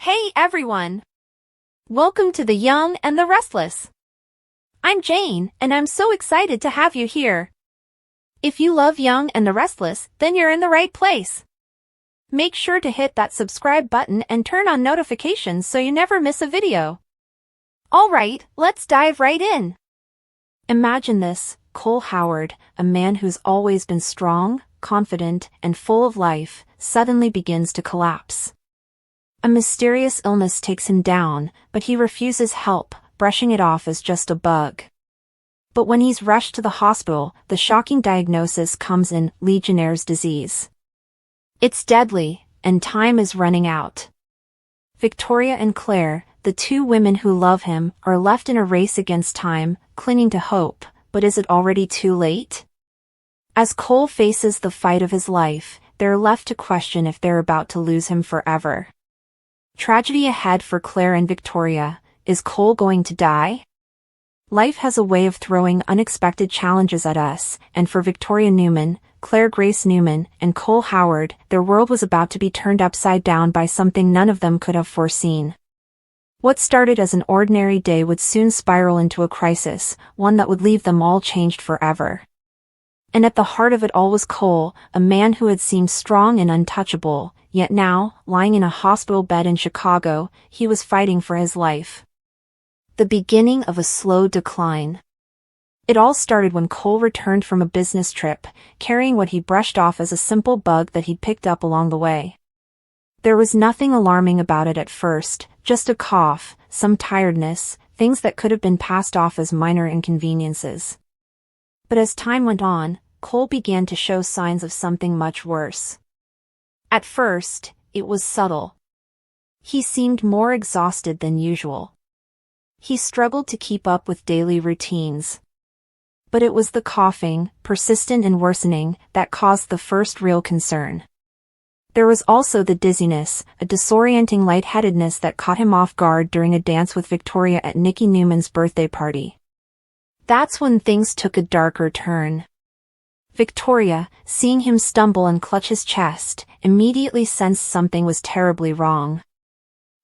Hey everyone! Welcome to The Young and the Restless. I'm Jane, and I'm so excited to have you here. If you love Young and the Restless, then you're in the right place. Make sure to hit that subscribe button and turn on notifications so you never miss a video. Alright, let's dive right in. Imagine this, Cole Howard, a man who's always been strong, confident, and full of life, suddenly begins to collapse. A mysterious illness takes him down, but he refuses help, brushing it off as just a bug. But when he's rushed to the hospital, the shocking diagnosis comes in Legionnaires' disease. It's deadly, and time is running out. Victoria and Claire, the two women who love him, are left in a race against time, clinging to hope, but is it already too late? As Cole faces the fight of his life, they're left to question if they're about to lose him forever. Tragedy ahead for Claire and Victoria. Is Cole going to die? Life has a way of throwing unexpected challenges at us, and for Victoria Newman, Claire Grace Newman, and Cole Howard, their world was about to be turned upside down by something none of them could have foreseen. What started as an ordinary day would soon spiral into a crisis, one that would leave them all changed forever. And at the heart of it all was Cole, a man who had seemed strong and untouchable, yet now, lying in a hospital bed in Chicago, he was fighting for his life. The beginning of a slow decline. It all started when Cole returned from a business trip, carrying what he brushed off as a simple bug that he'd picked up along the way. There was nothing alarming about it at first, just a cough, some tiredness, things that could have been passed off as minor inconveniences. But as time went on, Cole began to show signs of something much worse. At first, it was subtle. He seemed more exhausted than usual. He struggled to keep up with daily routines. But it was the coughing, persistent and worsening, that caused the first real concern. There was also the dizziness, a disorienting lightheadedness that caught him off guard during a dance with Victoria at Nikki Newman's birthday party. That's when things took a darker turn. Victoria, seeing him stumble and clutch his chest, immediately sensed something was terribly wrong.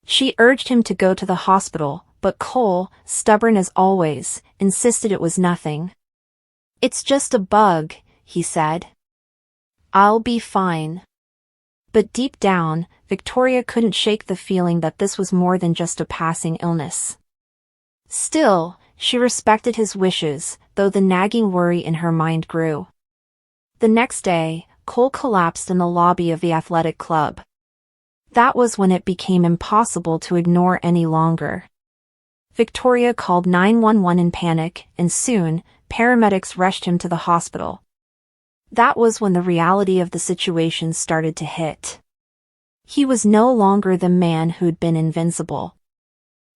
She urged him to go to the hospital, but Cole, stubborn as always, insisted it was nothing. "It's just a bug," he said. "I'll be fine." But deep down, Victoria couldn't shake the feeling that this was more than just a passing illness. Still, she respected his wishes, though the nagging worry in her mind grew. The next day, Cole collapsed in the lobby of the athletic club. That was when it became impossible to ignore any longer. Victoria called 911 in panic, and soon, paramedics rushed him to the hospital. That was when the reality of the situation started to hit. He was no longer the man who'd been invincible.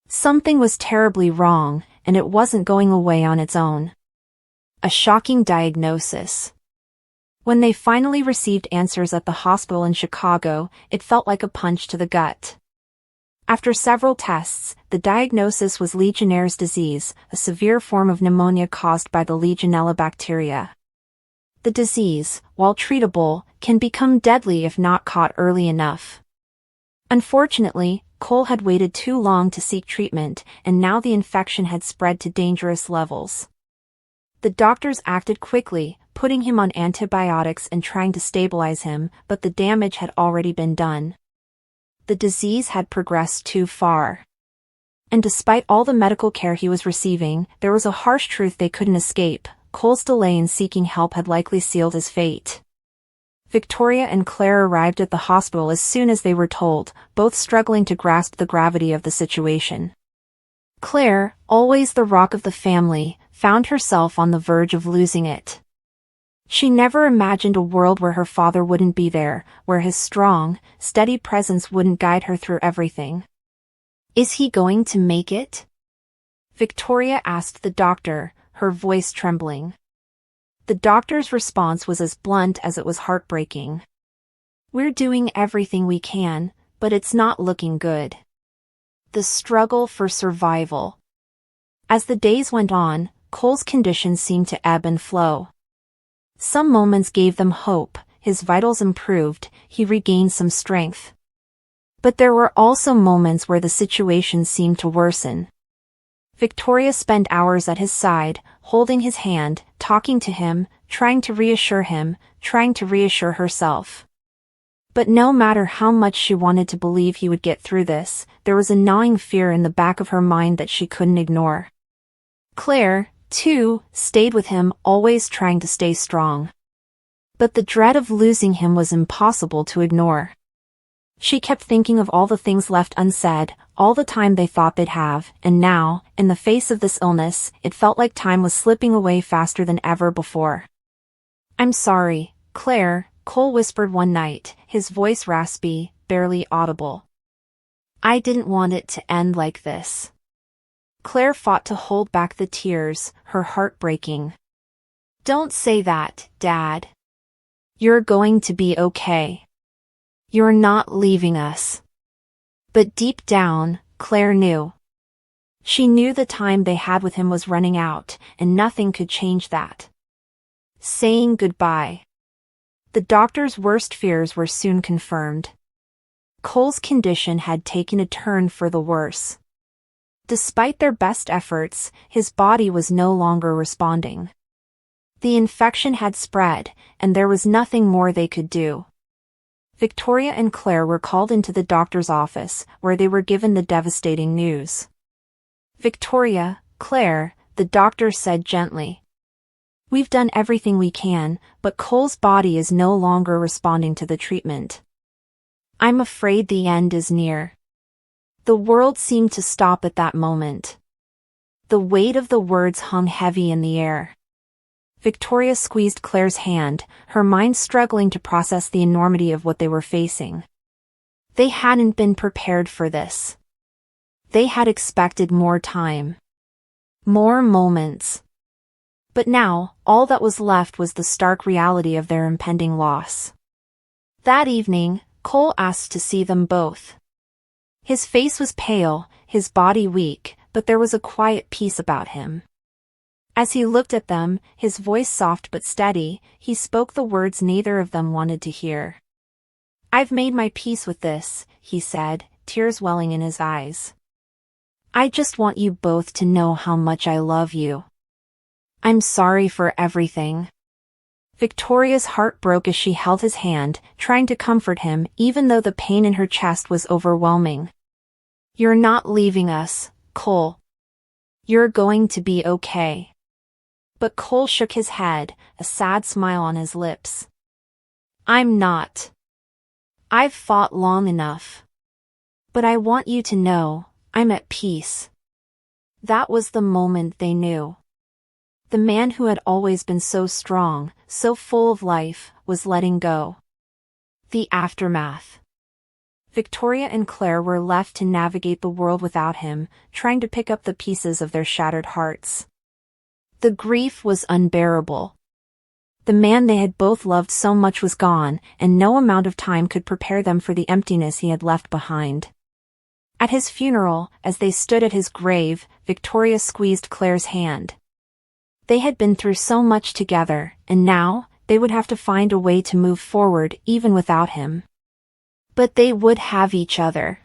Something was terribly wrong, and it wasn't going away on its own. A shocking diagnosis. When they finally received answers at the hospital in Chicago, it felt like a punch to the gut. After several tests, the diagnosis was Legionnaires' disease, a severe form of pneumonia caused by the Legionella bacteria. The disease, while treatable, can become deadly if not caught early enough. Unfortunately, Cole had waited too long to seek treatment, and now the infection had spread to dangerous levels. The doctors acted quickly, putting him on antibiotics and trying to stabilize him, but the damage had already been done. The disease had progressed too far. And despite all the medical care he was receiving, there was a harsh truth they couldn't escape: Cole's delay in seeking help had likely sealed his fate. Victoria and Claire arrived at the hospital as soon as they were told, both struggling to grasp the gravity of the situation. Claire, always the rock of the family, found herself on the verge of losing it. She never imagined a world where her father wouldn't be there, where his strong, steady presence wouldn't guide her through everything. "Is he going to make it?" Victoria asked the doctor, her voice trembling. The doctor's response was as blunt as it was heartbreaking. "We're doing everything we can, but it's not looking good." The struggle for survival. As the days went on, Cole's condition seemed to ebb and flow. Some moments gave them hope, his vitals improved, he regained some strength. But there were also moments where the situation seemed to worsen. Victoria spent hours at his side, holding his hand, talking to him, trying to reassure him, trying to reassure herself. But no matter how much she wanted to believe he would get through this, there was a gnawing fear in the back of her mind that she couldn't ignore. Claire, too, stayed with him, always trying to stay strong. But the dread of losing him was impossible to ignore. She kept thinking of all the things left unsaid, all the time they thought they'd have, and now, in the face of this illness, it felt like time was slipping away faster than ever before. "I'm sorry, Claire," Cole whispered one night, his voice raspy, barely audible. "I didn't want it to end like this." Claire fought to hold back the tears, her heart breaking. "Don't say that, Dad. You're going to be okay. You're not leaving us." But deep down, Claire knew. She knew the time they had with him was running out, and nothing could change that. Saying goodbye. The doctor's worst fears were soon confirmed. Cole's condition had taken a turn for the worse. Despite their best efforts, his body was no longer responding. The infection had spread, and there was nothing more they could do. Victoria and Claire were called into the doctor's office, where they were given the devastating news. "Victoria, Claire," the doctor said gently. "We've done everything we can, but Cole's body is no longer responding to the treatment. I'm afraid the end is near." The world seemed to stop at that moment. The weight of the words hung heavy in the air. Victoria squeezed Claire's hand, her mind struggling to process the enormity of what they were facing. They hadn't been prepared for this. They had expected more time. More moments. But now, all that was left was the stark reality of their impending loss. That evening, Cole asked to see them both. His face was pale, his body weak, but there was a quiet peace about him. As he looked at them, his voice soft but steady, he spoke the words neither of them wanted to hear. "I've made my peace with this," he said, tears welling in his eyes. "I just want you both to know how much I love you. I'm sorry for everything." Victoria's heart broke as she held his hand, trying to comfort him even though the pain in her chest was overwhelming. "You're not leaving us, Cole. You're going to be okay." But Cole shook his head, a sad smile on his lips. "I'm not. I've fought long enough. But I want you to know, I'm at peace." That was the moment they knew. The man who had always been so strong, so full of life, was letting go. The aftermath. Victoria and Claire were left to navigate the world without him, trying to pick up the pieces of their shattered hearts. The grief was unbearable. The man they had both loved so much was gone, and no amount of time could prepare them for the emptiness he had left behind. At his funeral, as they stood at his grave, Victoria squeezed Claire's hand. They had been through so much together, and now, they would have to find a way to move forward even without him. But they would have each other.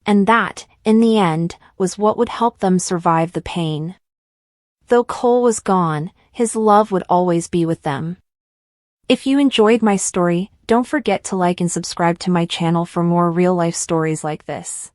And that, in the end, was what would help them survive the pain. Though Cole was gone, his love would always be with them. If you enjoyed my story, don't forget to like and subscribe to my channel for more real-life stories like this.